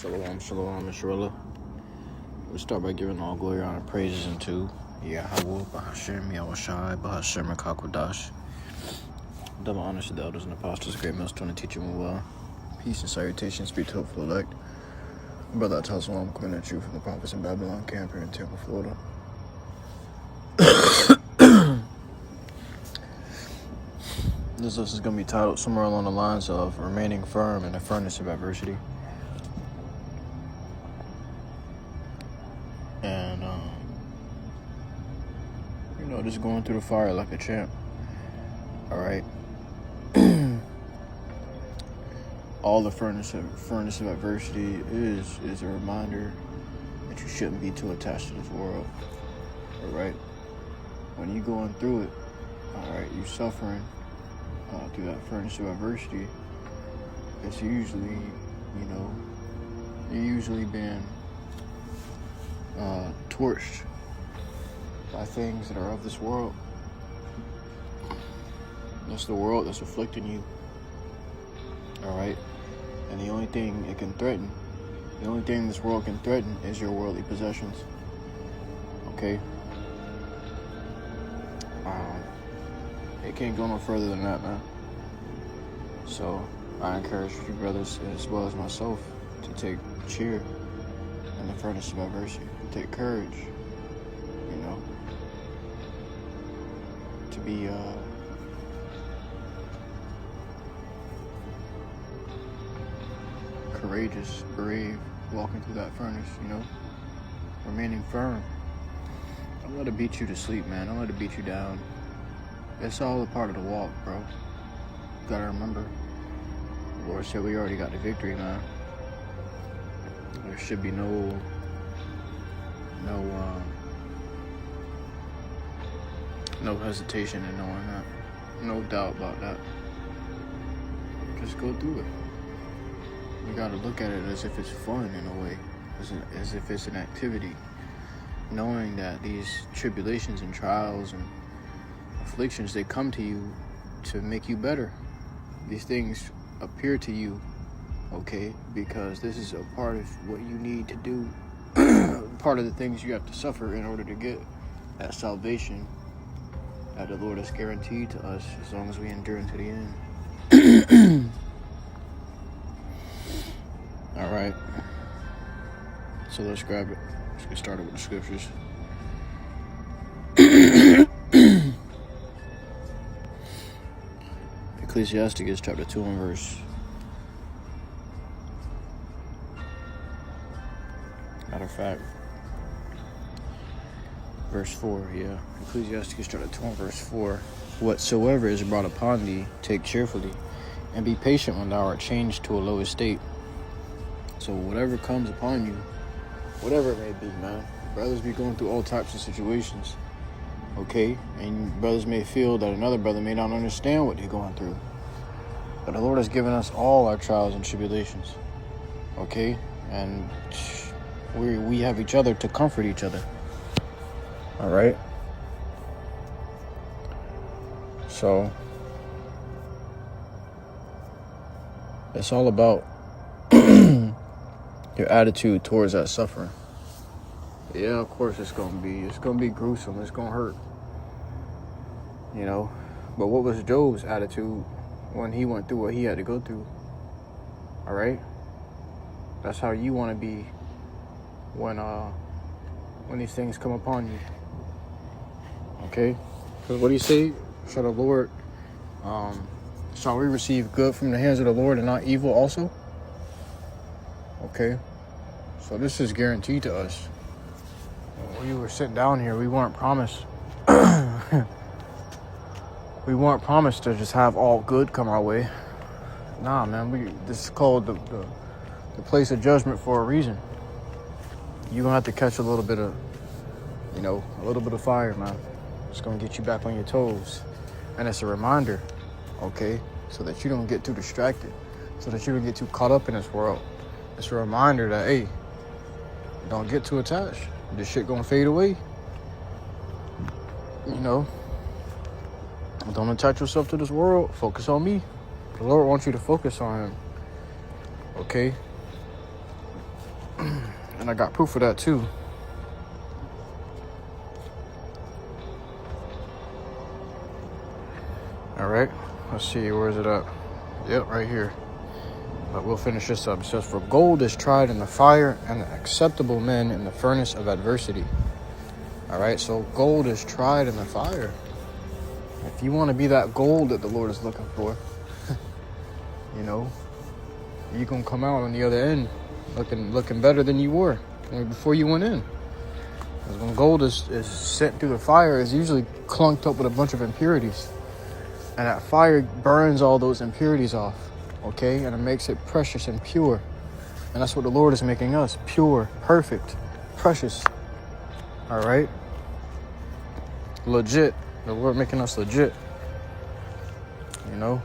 Shalom, shalom, Israel. Let's start by giving all glory, honor, praises unto YAHAWAH, BAHASHAM, YAHAWASHI, BAHASHAM, and QADASH. Double honors to the elders and apostles, great millstone and teaching me well. Peace and salutations be to hopeful elect. Brother, I tell I'm coming at you from the prophets in Babylon camp here in Tampa, Florida. This list is going to be titled somewhere along the lines of remaining firm in the furnace of adversity. And, just going through the fire like a champ. All right. All the furnace of adversity is a reminder that you shouldn't be too attached to this world. All right. When you're going through it, all right, you're suffering through that furnace of adversity. It's usually, you're usually being torched by things that are of this world. That's the world that's afflicting you. All right. And the only thing it can threaten, the only thing this world can threaten is your worldly possessions. Okay? It can't go no further than that, man. So I encourage you brothers as well as myself to take cheer in the furnace of adversity. Take courage, to be courageous, brave, walking through that furnace, remaining firm. Don't let it beat you to sleep, man. Don't let it beat you down. It's all a part of the walk, bro. You gotta remember, the Lord said we already got the victory, man. There should be no hesitation in knowing that. No doubt about that. Just go through it. You gotta look at it as if it's fun in a way, as if it's an activity. Knowing that these tribulations and trials and afflictions, they come to you to make you better. These things appear to you, okay, because this is a part of what you need to do. Part of the things you have to suffer in order to get that salvation that the Lord has guaranteed to us as long as we endure into the end. All right. So let's grab it. Let's get started with the scriptures. Ecclesiastes chapter 2 and verse 4, yeah. Ecclesiastes chapter 2 and verse 4. Whatsoever is brought upon thee, take cheerfully, and be patient when thou art changed to a low estate. So whatever comes upon you, whatever it may be, man. Brothers be going through all types of situations, okay? And brothers may feel that another brother may not understand what they're going through. But the Lord has given us all our trials and tribulations, okay? And we have each other to comfort each other, all right? So it's all about your attitude towards that suffering. Yeah, of course it's gonna be gruesome, it's gonna hurt. But what was Job's attitude when he went through what he had to go through? All right? That's how you want to be when these things come upon you. Okay? Because what do you say? Shall the Lord, shall we receive good from the hands of the Lord and not evil also? Okay? So this is guaranteed to us. When we were sitting down here, we weren't promised. We weren't promised to just have all good come our way. Nah, man. This is called the place of judgment for a reason. You're gonna have to catch a little bit of fire, man. It's gonna get you back on your toes. And it's a reminder, okay, so that you don't get too distracted, so that you don't get too caught up in this world. It's a reminder that, hey, don't get too attached. This shit gonna fade away. Don't attach yourself to this world. Focus on me. The Lord wants you to focus on Him. Okay? And I got proof of that too. All right, let's see, where is it at? Yep, right here. But we'll finish this up. It says, for gold is tried in the fire, and acceptable men in the furnace of adversity. All right, so gold is tried in the fire. If you want to be that gold that the Lord is looking for, you know, you're going to come out on the other end looking better than you were before you went in. Because when gold is sent through the fire, it's usually clunked up with a bunch of impurities. And that fire burns all those impurities off, okay? And it makes it precious and pure. And that's what the Lord is making us, pure, perfect, precious. All right? Legit. The Lord making us legit. You know?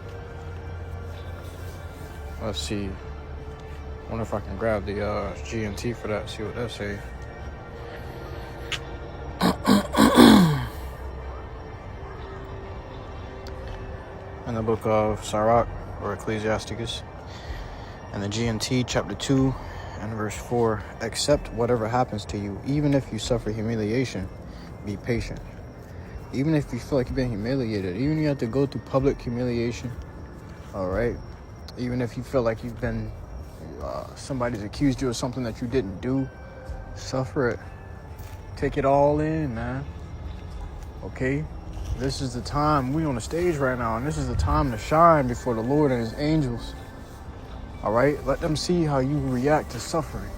Let's see. I wonder if I can grab the G&T for that, see what that say. In the book of Sirach, or Ecclesiasticus, and the G&T, chapter 2, and verse 4, accept whatever happens to you, even if you suffer humiliation, be patient. Even if you feel like you've been humiliated, even if you have to go through public humiliation, all right? Even if you feel like you've been, somebody's accused you of something that you didn't do, suffer it. Take it all in, man. Okay? This is the time. We on the stage right now, and this is the time to shine before the Lord and his angels. All right? Let them see how you react to suffering.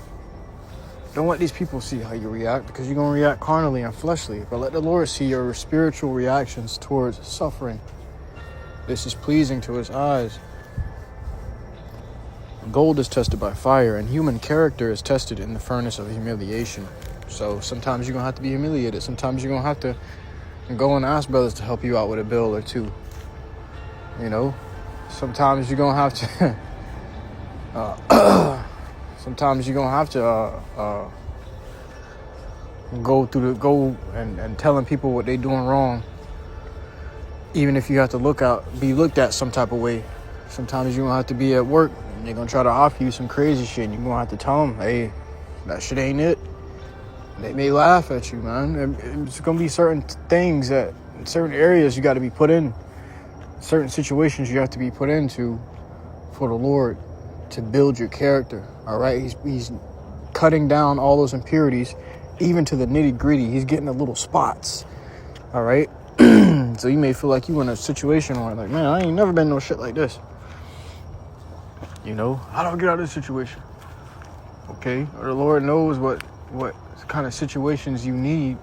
Don't let these people see how you react, because you're going to react carnally and fleshly. But let the Lord see your spiritual reactions towards suffering. This is pleasing to his eyes. Gold is tested by fire, and human character is tested in the furnace of humiliation. So sometimes you're going to have to be humiliated. Sometimes you're going to have to go and ask brothers to help you out with a bill or two. You know? Sometimes you're going to have to... sometimes you're going to have to go and telling people what they're doing wrong. Even if you have to be looked at some type of way. Sometimes you're going to have to be at work and they're going to try to offer you some crazy shit. And you're going to have to tell them, hey, that shit ain't it. They may laugh at you, man. It's going to be certain things that, in certain areas you got to be put in. Certain situations you have to be put into for the Lord to build your character, all right? He's cutting down all those impurities, even to the nitty-gritty. He's getting the little spots, all right? So you may feel like you in a situation where, like, man, I ain't never been no shit like this. You know, how do I get out of this situation? Okay? Or the Lord knows what kind of situations you need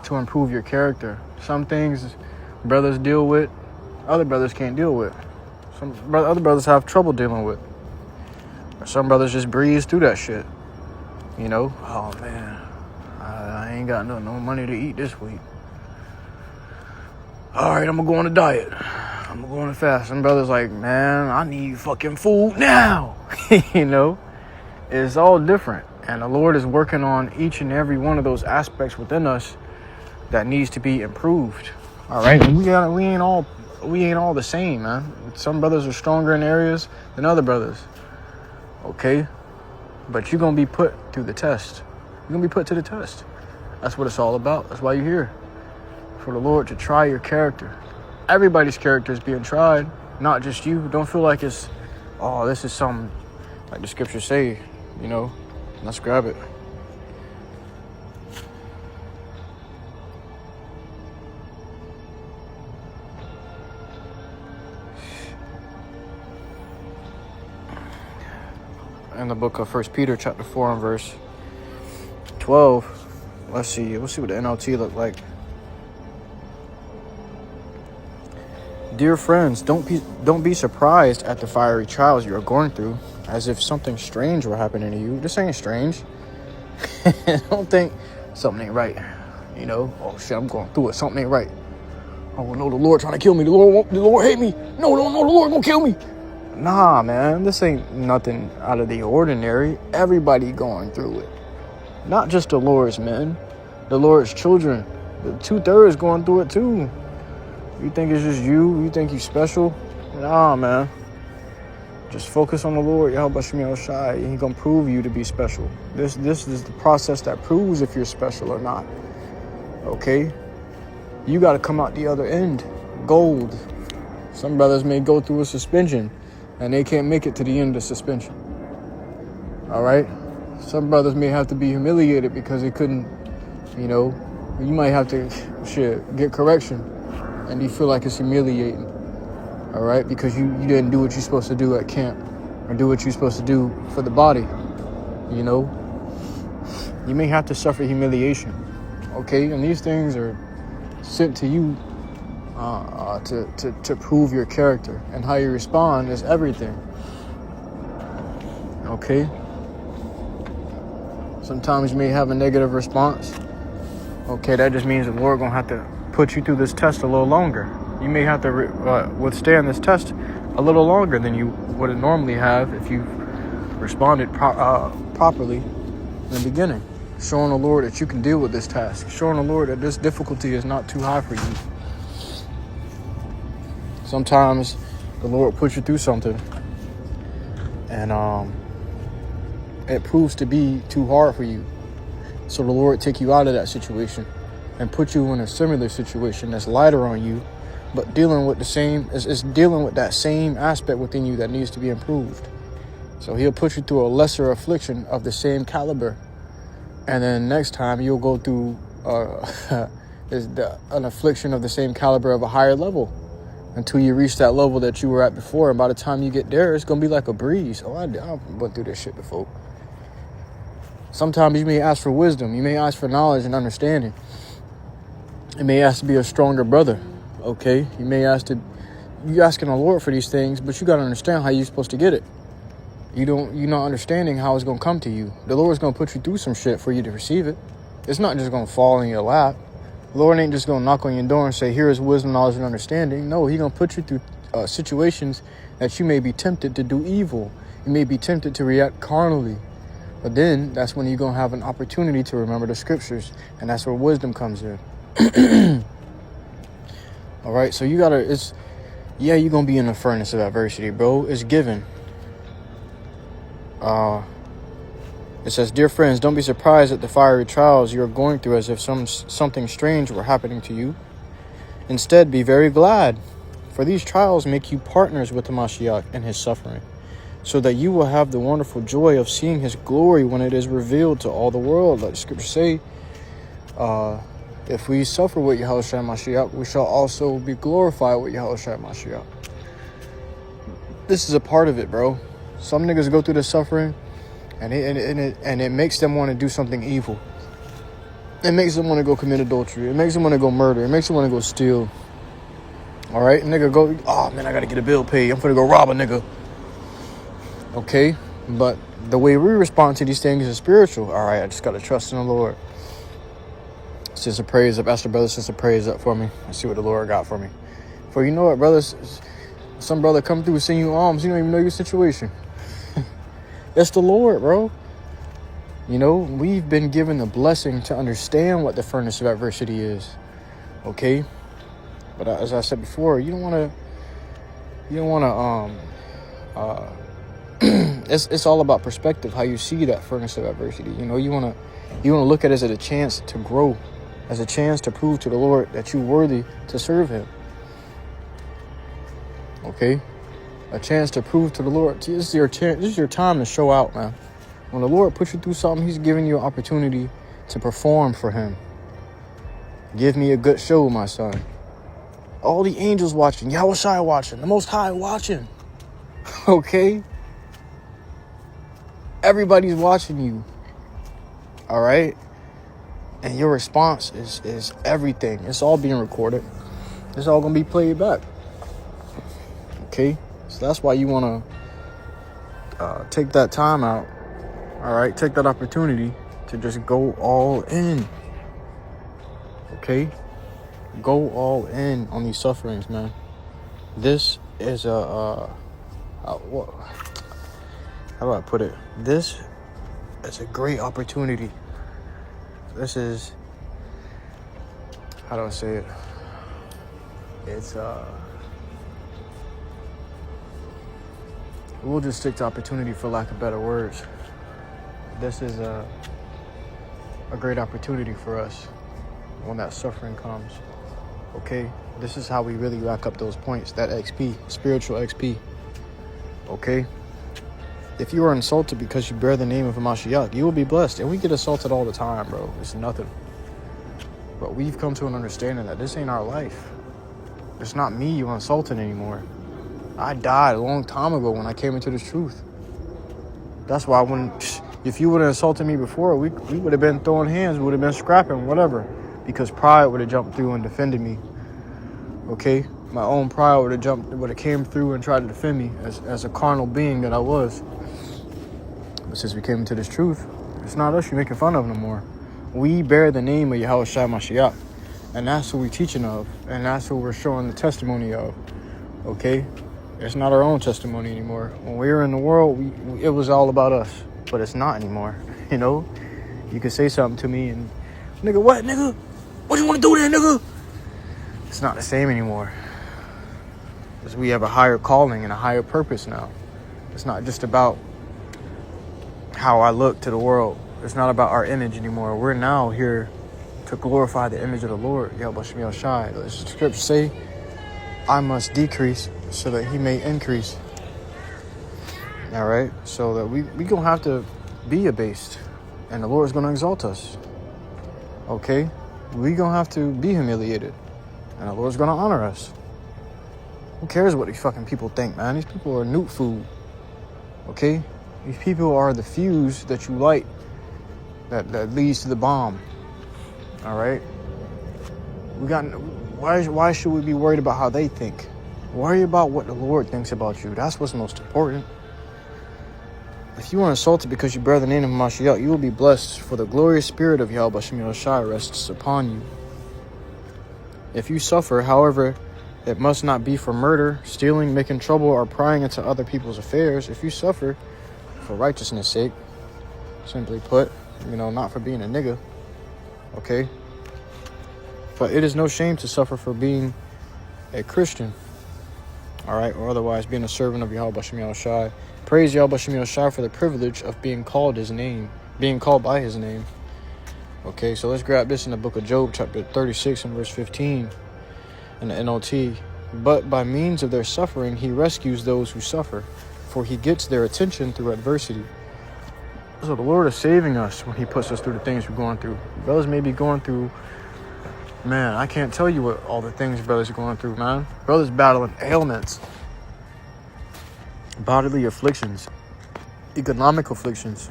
to improve your character. Some things brothers deal with, other brothers can't deal with. Other brothers have trouble dealing with. Or some brothers just breeze through that shit. You know? Oh, man. I ain't got no money to eat this week. All right, I'm going to go on a diet. I'm going to go on a fast. Some brothers like, man, I need fucking food now. You know? It's all different. And the Lord is working on each and every one of those aspects within us that needs to be improved. All right? And we ain't all the same, man. Some brothers are stronger in areas than other brothers. Okay? But you're going to be put through the test. You're going to be put to the test. That's what it's all about. That's why you're here. For the Lord to try your character. Everybody's character is being tried, not just you. Don't feel like it's, oh, this is something, like the scriptures say, you know. Let's grab it. In the book of 1 Peter, chapter 4, and verse 12. Let's see what the NLT look like. Dear friends, don't be surprised at the fiery trials you are going through, as if something strange were happening to you. This ain't strange. Don't think something ain't right. You know, oh shit, I'm going through it. Something ain't right. Oh no, the Lord trying to kill me. The Lord hate me. No, the Lord gonna kill me. Nah, man, this ain't nothing out of the ordinary. Everybody going through it. Not just the Lord's men, the Lord's children. The 2/3 going through it too. You think it's just you? You think you special? Nah, man. Just focus on the Lord, YAHAWASHI, and He's going to prove you to be special. This is the process that proves if you're special or not. Okay? You got to come out the other end. Gold. Some brothers may go through a suspension, and they can't make it to the end of the suspension. All right? Some brothers may have to be humiliated because they couldn't, you know, you might have to, get correction, and you feel like it's humiliating. All right, because you didn't do what you're supposed to do at camp, or do what you're supposed to do for the body. You know, you may have to suffer humiliation. Okay, and these things are sent to you to prove your character, and how you respond is everything. Okay. Sometimes you may have a negative response. Okay, that just means the Lord gonna have to put you through this test a little longer. You may have to withstand this test a little longer than you would normally have if you responded properly in the beginning. Showing the Lord that you can deal with this task. Showing the Lord that this difficulty is not too high for you. Sometimes the Lord puts you through something, and it proves to be too hard for you. So the Lord take you out of that situation and put you in a similar situation that's lighter on you, but dealing with dealing with that same aspect within you that needs to be improved. So He'll put you through a lesser affliction of the same caliber, and then next time you'll go through an affliction of the same caliber of a higher level, until you reach that level that you were at before. And by the time you get there, it's gonna be like a breeze. Oh, I went through this shit before. Sometimes you may ask for wisdom. You may ask for knowledge and understanding. You may ask to be a stronger brother. Okay, you asking the Lord for these things, but you got to understand how you're supposed to get it. You're not understanding how it's going to come to you. The Lord's going to put you through some shit for you to receive it. It's not just going to fall in your lap. The Lord ain't just going to knock on your door and say, here is wisdom, knowledge, and understanding. No, He's going to put you through situations that you may be tempted to do evil. You may be tempted to react carnally. But then that's when you're going to have an opportunity to remember the scriptures. And that's where wisdom comes in. All right, so you're going to be in the furnace of adversity, bro. It's given. It says, dear friends, don't be surprised at the fiery trials you're going through as if something strange were happening to you. Instead, be very glad, for these trials make you partners with the Mashiach in His suffering, so that you will have the wonderful joy of seeing His glory when it is revealed to all the world. Like the scriptures say, if we suffer with Yahawashi Mashiach, we shall also be glorified with Yahawashi Mashiach. This is a part of it, bro. Some niggas go through the suffering, and it makes them want to do something evil. It makes them want to go commit adultery. It makes them want to go murder. It makes them want to go steal. All right, nigga go, oh man, I got to get a bill paid. I'm finna go rob a nigga. Okay, but the way we respond to these things is spiritual. All right, I just got to trust in the Lord. Since the praise up, ask the brother, since the praise up for me. I see what the Lord got for me. For you know what, brothers, some brother come through and send you alms. You don't even know your situation. It's the Lord, bro. You know, we've been given the blessing to understand what the furnace of adversity is. Okay, but as I said before, you don't want to. It's all about perspective, how you see that furnace of adversity. You know, you want to look at it as a chance to grow, as a chance to prove to the Lord that you're worthy to serve Him. Okay, a chance to prove to the Lord. This is your chance. This is your time to show out, man. When the Lord puts you through something, He's giving you an opportunity to perform for Him. Give me a good show, my son. All the angels watching, Yahawashi watching, the Most High watching. Okay. Everybody's watching you. All right. And your response is everything. It's all being recorded. It's all going to be played back. Okay. So that's why you want to take that time out. All right. Take that opportunity to just go all in. Okay. Go all in on these sufferings, man. This is how do I put it? This is a great opportunity. This is, how do I say it? It's we'll just stick to opportunity for lack of better words. This is a great opportunity for us when that suffering comes. Okay? This is how we really rack up those points, that XP, spiritual XP. Okay? If you are insulted because you bear the name of a Mashiach, you will be blessed. And we get assaulted all the time, bro. It's nothing. But we've come to an understanding that this ain't our life. It's not me you insulting anymore. I died a long time ago when I came into this truth. That's why if you would have insulted me before, we would have been throwing hands, we would have been scrapping, whatever. Because pride would have jumped through and defended me. Okay? My own pride would have came through and tried to defend me as a carnal being that I was. But since we came into this truth, it's not us you're making fun of no more. We bear the name of YAHAWASHI Mashiach. And that's who we're teaching of. And that's who we're showing the testimony of. Okay? It's not our own testimony anymore. When we were in the world, it was all about us. But it's not anymore. You know? You could say something to me and, nigga, what, nigga? What you want to do there, nigga? It's not the same anymore. Because we have a higher calling and a higher purpose now. It's not just about how I look to the world. It's not about our image anymore. We're now here to glorify the image of the Lord. YAHAWASHI. The scriptures say, I must decrease so that he may increase. All right? So that we going to have to be abased. And the Lord's going to exalt us. Okay? We going to have to be humiliated. And the Lord's going to honor us. Who cares what these fucking people think, man? These people are newt food. Okay? These people are the fuse that you light that leads to the bomb. All right? Why should we be worried about how they think? Worry about what the Lord thinks about you. That's what's most important. If you are insulted because you bear the name of Mashiach, you will be blessed, for the glorious spirit of YAHAWASHI rests upon you. If you suffer, however, it must not be for murder, stealing, making trouble, or prying into other people's affairs. If you suffer for righteousness' sake, simply put, not for being a nigga, okay? But it is no shame to suffer for being a Christian, all right, or otherwise being a servant of YAHAWASHI. Praise YAHAWASHI for the privilege of being called by his name. Okay, so let's grab this in the book of Job, chapter 36 and verse 15 in the NLT. But by means of their suffering, he rescues those who suffer, for he gets their attention through adversity. So the Lord is saving us when he puts us through the things we're going through. Brothers may be going through, man, I can't tell you what all the things brothers are going through, man. Brothers battling ailments, bodily afflictions, economic afflictions,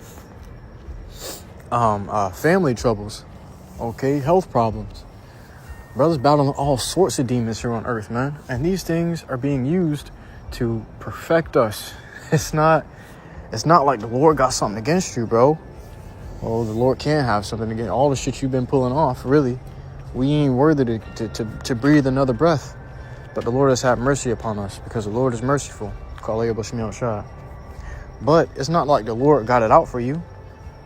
family troubles, okay, health problems. Brothers battling all sorts of demons here on earth, man. And these things are being used to perfect us. It's not like the Lord got something against you, bro. Well, the Lord can have something against all the shit you've been pulling off, really. We ain't worthy to breathe another breath. But the Lord has had mercy upon us because the Lord is merciful. But it's not like the Lord got it out for you.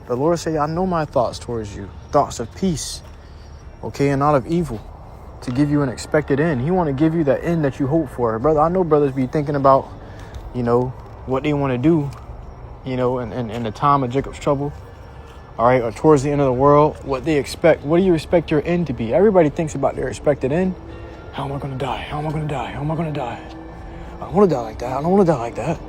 The Lord say, I know my thoughts towards you, thoughts of peace, okay, and not of evil, to give you an expected end. He want to give you that end that you hope for. Brother, I know brothers be thinking about, what they want to do, in the time of Jacob's trouble, all right, or towards the end of the world, what they expect. What do you expect your end to be? Everybody thinks about their expected end. How am I going to die? How am I going to die? How am I going to die? I don't want to die like that. I don't want to die like that.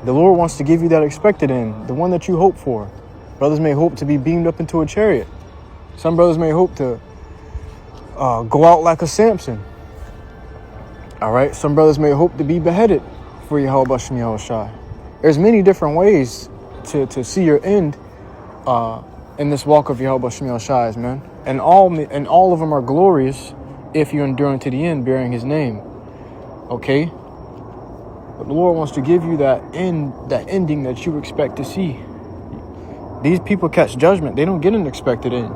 The Lord wants to give you that expected end, the one that you hope for. Brothers may hope to be beamed up into a chariot. Some brothers may hope to go out like a Samson. All right. Some brothers may hope to be beheaded for YAHAWASHI. There's many different ways to see your end in this walk of YAHAWASHI, man. And all of them are glorious if you endure unto the end, bearing his name. Okay? But the Lord wants to give you that ending that you expect to see. These people catch judgment. They don't get an expected end.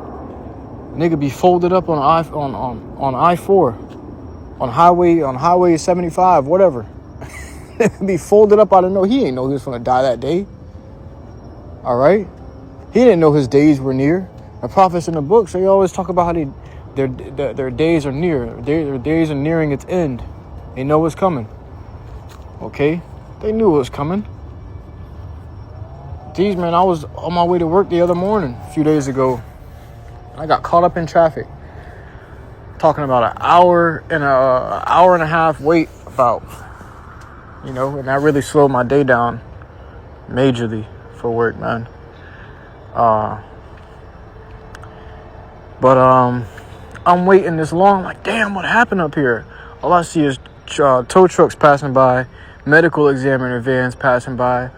Nigga be folded up on I-4, on highway 75, whatever. Be folded up out of nowhere. He ain't know he was going to die that day. All right? He didn't know his days were near. The prophets in the books, they always talk about how their days are near. Their days are nearing its end. They know it's coming. Okay? They knew it was coming. These men, I was on my way to work the other morning, a few days ago. I got caught up in traffic. Talking about an hour and a half wait about, you know, and that really slowed my day down majorly for work, man. But I'm waiting this long. I'm like, damn, what happened up here? All I see is tow trucks passing by, medical examiner vans passing by,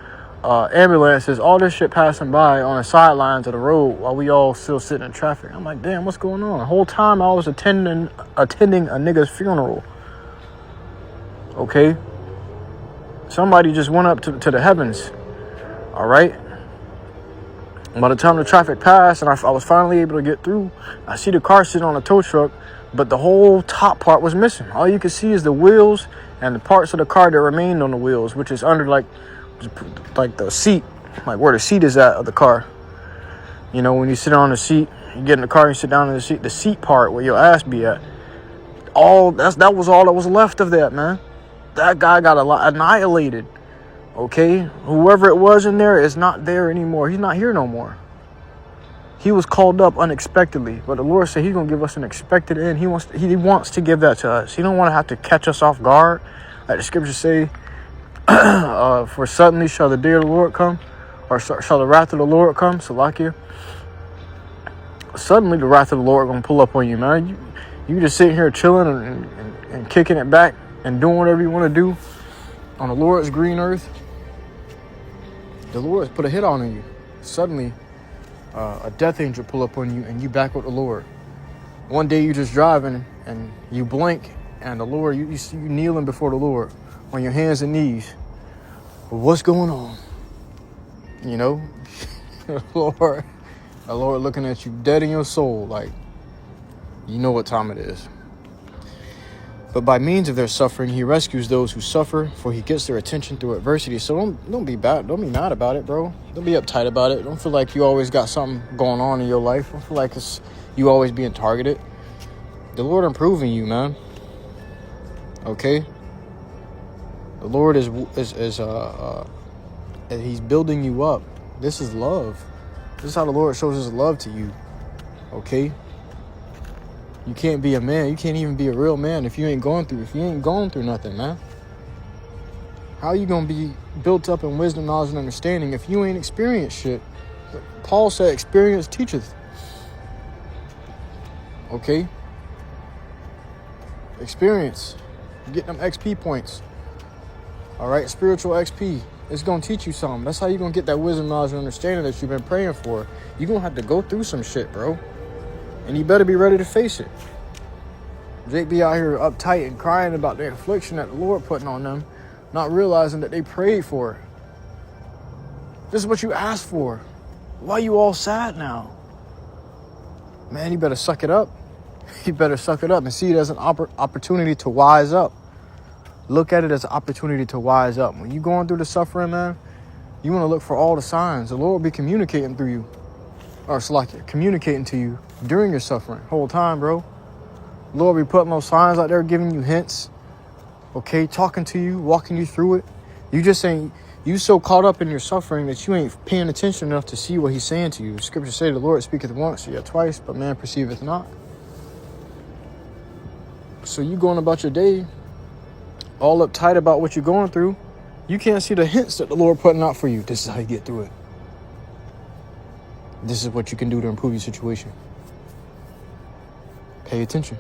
ambulances, all this shit passing by on the sidelines of the road while we all still sitting in traffic. I'm like, damn, what's going on? The whole time I was attending a nigga's funeral. Okay? Somebody just went up to the heavens. All right? By the time the traffic passed and I was finally able to get through, I see the car sitting on a tow truck, but the whole top part was missing. All you can see is the wheels and the parts of the car that remained on the wheels, which is under like the seat, like where the seat is at of the car. You know, when you sit on the seat, you get in the car and you sit down in the seat part where your ass be at. That was all that was left of that, man. That guy got annihilated. Okay, whoever it was in there is not there anymore. He's not here no more. He was called up unexpectedly, but the Lord said He's gonna give us an expected end. He wants to give that to us. He don't want to have to catch us off guard, like the scriptures say. For suddenly shall the day of the Lord come, or shall the wrath of the Lord come. Salakia. Suddenly the wrath of the Lord gonna pull up on you, man. You just sitting here chilling and kicking it back and doing whatever you want to do on the Lord's green earth. The Lord has put a hit on you. Suddenly, a death angel pull up on you and you back with the Lord. One day you just driving and you blink and the Lord, you see you kneeling before the Lord on your hands and knees. What's going on? You know, the Lord looking at you dead in your soul, like, you know what time it is. But by means of their suffering, He rescues those who suffer, for He gets their attention through adversity. So don't be bad. Don't be mad about it, bro. Don't be uptight about it. Don't feel like you always got something going on in your life. Don't feel like you always being targeted. The Lord improving you, man. Okay. The Lord is He's building you up. This is love. This is how the Lord shows His love to you. Okay. You can't be a man. You can't even be a real man if you ain't going through nothing, man. How you gonna be built up in wisdom, knowledge, and understanding if you ain't experienced shit? Paul said, "Experience teacheth." Okay. Experience. Get them XP points. All right, spiritual XP. It's gonna teach you something. That's how you gonna get that wisdom, knowledge, and understanding that you've been praying for. You gonna have to go through some shit, bro. And you better be ready to face it. Jake be out here uptight and crying about the affliction that the Lord putting on them, not realizing that they prayed for it. This is what you asked for. Why you all sad now? Man, you better suck it up. You better suck it up and see it as an opportunity to wise up. Look at it as an opportunity to wise up. When you're going through the suffering, man, you want to look for all the signs. The Lord will be communicating through you. Or it's like communicating to you during your suffering. Whole time, bro. Lord be putting those signs out there, giving you hints. Okay, talking to you, walking you through it. You just ain't, you so caught up in your suffering that you ain't paying attention enough to see what He's saying to you. Scripture say the Lord speaketh once, yet twice, but man perceiveth not. So you going about your day, all uptight about what you're going through. You can't see the hints that the Lord putting out for you. This is how you get through it. This is what you can do to improve your situation. Pay attention.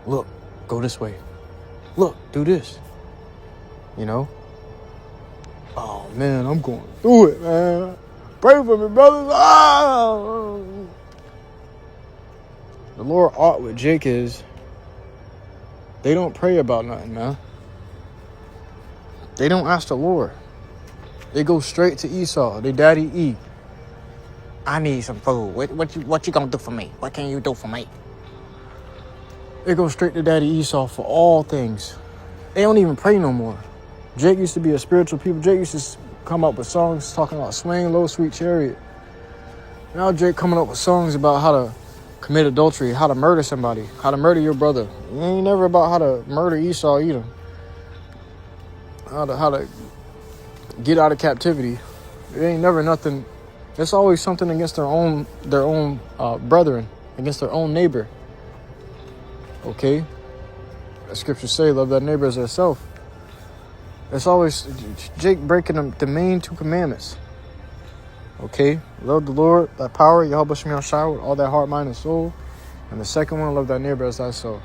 Look, go this way. Look, do this. You know? Oh, man, I'm going through it, man. Pray for me, brothers. Ah! The Lord art with Jake is, they don't pray about nothing, man. They don't ask the Lord. They go straight to Esau, their daddy E. I need some food. What you gonna do for me? What can you do for me? They go straight to Daddy Esau for all things. They don't even pray no more. Jake used to be a spiritual people. Jake used to come up with songs talking about swing low, sweet chariot. Now Jake coming up with songs about how to commit adultery, how to murder somebody, how to murder your brother. It ain't never about how to murder Esau either. to get out of captivity. It ain't never nothing. It's always something against their own brethren, against their own neighbor. Okay? The scriptures say, love thy neighbor as thyself. It's always Jake breaking the main 2 commandments. Okay? Love the Lord, thy power, YAHAWASHI, with all thy heart, mind, and soul. And the second one, love thy neighbor as thyself.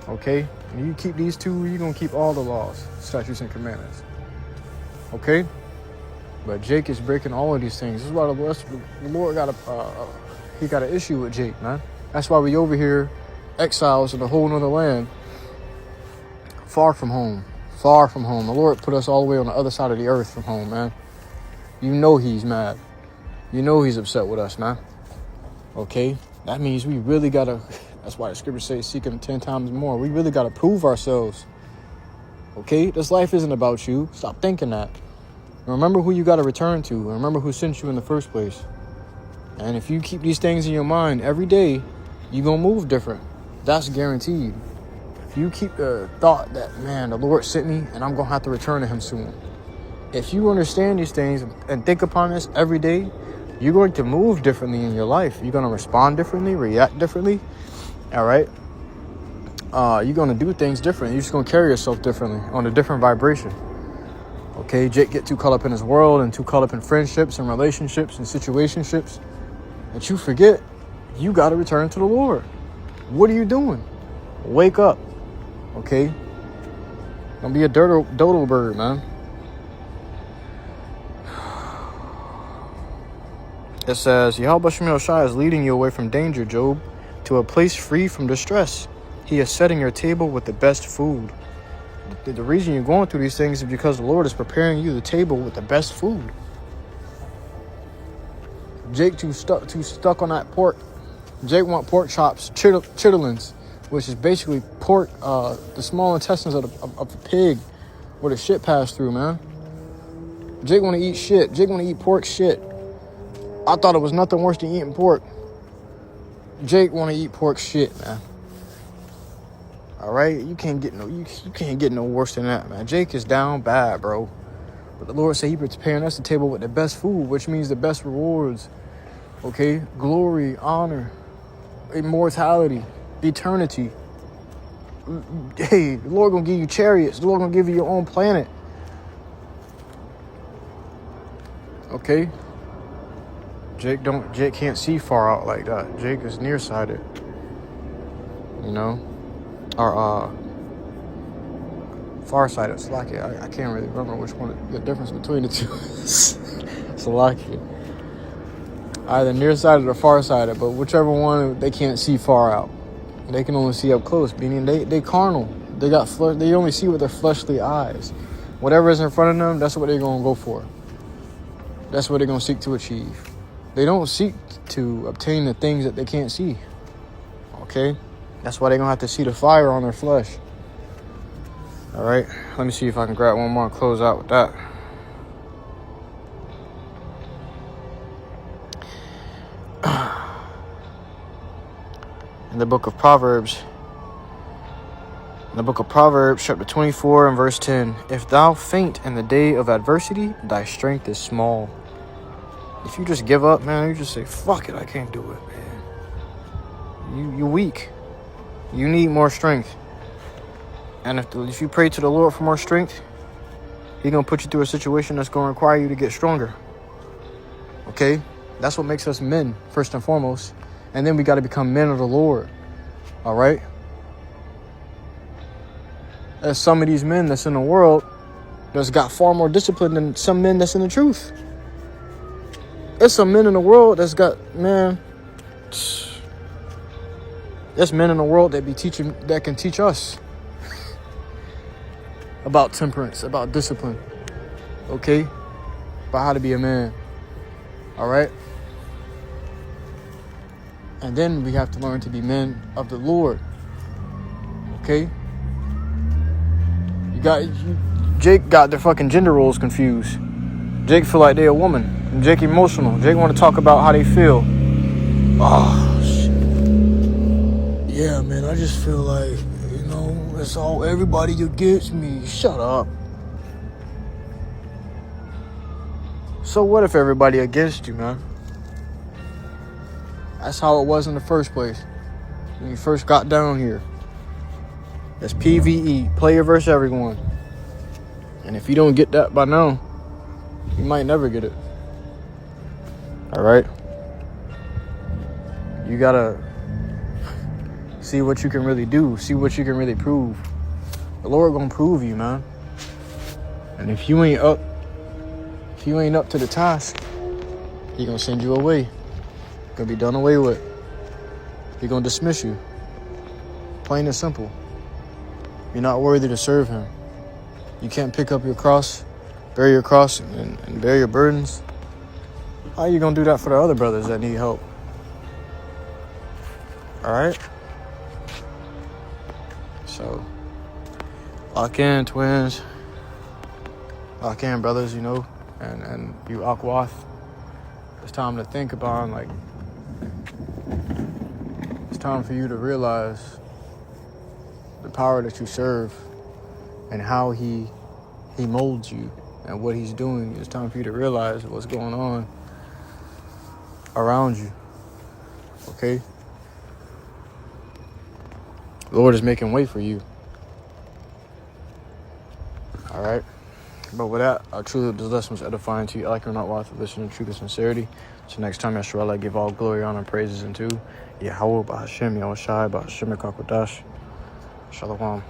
Okay? And you keep these 2, you're going to keep all the laws, statutes, and commandments. Okay? But Jake is breaking all of these things. This is why the Lord got an issue with Jake, man. That's why we over here, exiles in a whole nother land, far from home. Far from home. The Lord put us all the way on the other side of the earth from home, man. You know he's mad. You know he's upset with us, man. Okay? That means we really gotta, that's why the scripture says seek him 10 times more. We really gotta prove ourselves. Okay? This life isn't about you. Stop thinking that. Remember who you gotta return to. Remember who sent you in the first place. And if you keep these things in your mind every day, you're gonna move different. That's guaranteed. If you keep the thought that, man, the Lord sent me and I'm gonna have to return to him soon. If you understand these things and think upon this every day, you're going to move differently in your life. You're going to respond differently, react differently. All right. You're going to do things different. You're just going to carry yourself differently on a different vibration. Okay. Jake get too caught up in his world and too caught up in friendships and relationships and situationships that you forget you got to return to the Lord. What are you doing? Wake up. Okay. Don't be a dodo bird, man. It says, YAHAWASHI is leading you away from danger, Job, to a place free from distress. He is setting your table with the best food. The reason you're going through these things is because the Lord is preparing you the table with the best food. Jake too stuck on that pork. Jake want pork chops, chitterlings, which is basically pork, the small intestines of a pig where the shit passed through, man. Jake want to eat shit. Jake want to eat pork shit. I thought it was nothing worse than eating pork. Jake want to eat pork shit, man. All right, you can't get no worse than that, man. Jake is down bad, bro. But the Lord said He preparing us a table with the best food, which means the best rewards. Okay, glory, honor, immortality, eternity. Hey, the Lord gonna give you chariots. The Lord gonna give you your own planet. Okay. Jake can't see far out like that. Jake is nearsighted. You know? Or farsighted. Salakia. I can't really remember which one, the difference between the two. Salakia. Either nearsighted or farsighted, but whichever one, they can't see far out. They can only see up close, meaning they carnal. They only see with their fleshly eyes. Whatever is in front of them, that's what they're gonna go for. That's what they're gonna seek to achieve. They don't seek to obtain the things that they can't see. Okay? That's why they're going to have to see the fire on their flesh. All right? Let me see if I can grab one more and close out with that. In the book of Proverbs, chapter 24 and verse 10, if thou faint in the day of adversity, thy strength is small. If you just give up, man, you just say, fuck it, I can't do it, man. You're weak. You need more strength. And if you pray to the Lord for more strength, He's going to put you through a situation that's going to require you to get stronger. Okay? That's what makes us men, first and foremost. And then we got to become men of the Lord. All right? There's some of these men that's in the world that's got far more discipline than some men that's in the truth. There's some men in the world that's got, man, there's men in the world that can teach us about temperance, about discipline, okay? About how to be a man, all right? And then we have to learn to be men of the Lord, okay? Jake got their fucking gender roles confused. Jake feel like they a woman. Jake emotional. Jake want to talk about how they feel. Oh, shit. Yeah, man, I just feel like, it's all everybody against me. Shut up. So what if everybody against you, man? That's how it was in the first place. When you first got down here. That's PvE, player versus everyone. And if you don't get that by now, you might never get it. Alright? You gotta see what you can really do. See what you can really prove. The Lord gonna prove you, man. And if you ain't up to the task, He gonna send you away. Gonna be done away with. He gonna dismiss you. Plain and simple. You're not worthy to serve Him. You can't pick up your cross, bear your cross, and bear your burdens. How are you gonna do that for the other brothers that need help? Alright? So, lock in, twins. Lock in, brothers, you know. And you YAHAWAH. It's time to think about, like, it's time for you to realize the power that you serve and how he molds you and what He's doing. It's time for you to realize what's going on around you. Okay? The Lord is making way for you. Alright? But with that, I truly hope this lesson was edifying to you. I like or not worth listening to truth and sincerity. So next time, Yahshua, I give all glory, honor, and praises unto YAHAWAH, BAHASHAM, YAHAWASHI, BAHASHAM, QADASH. Shalom.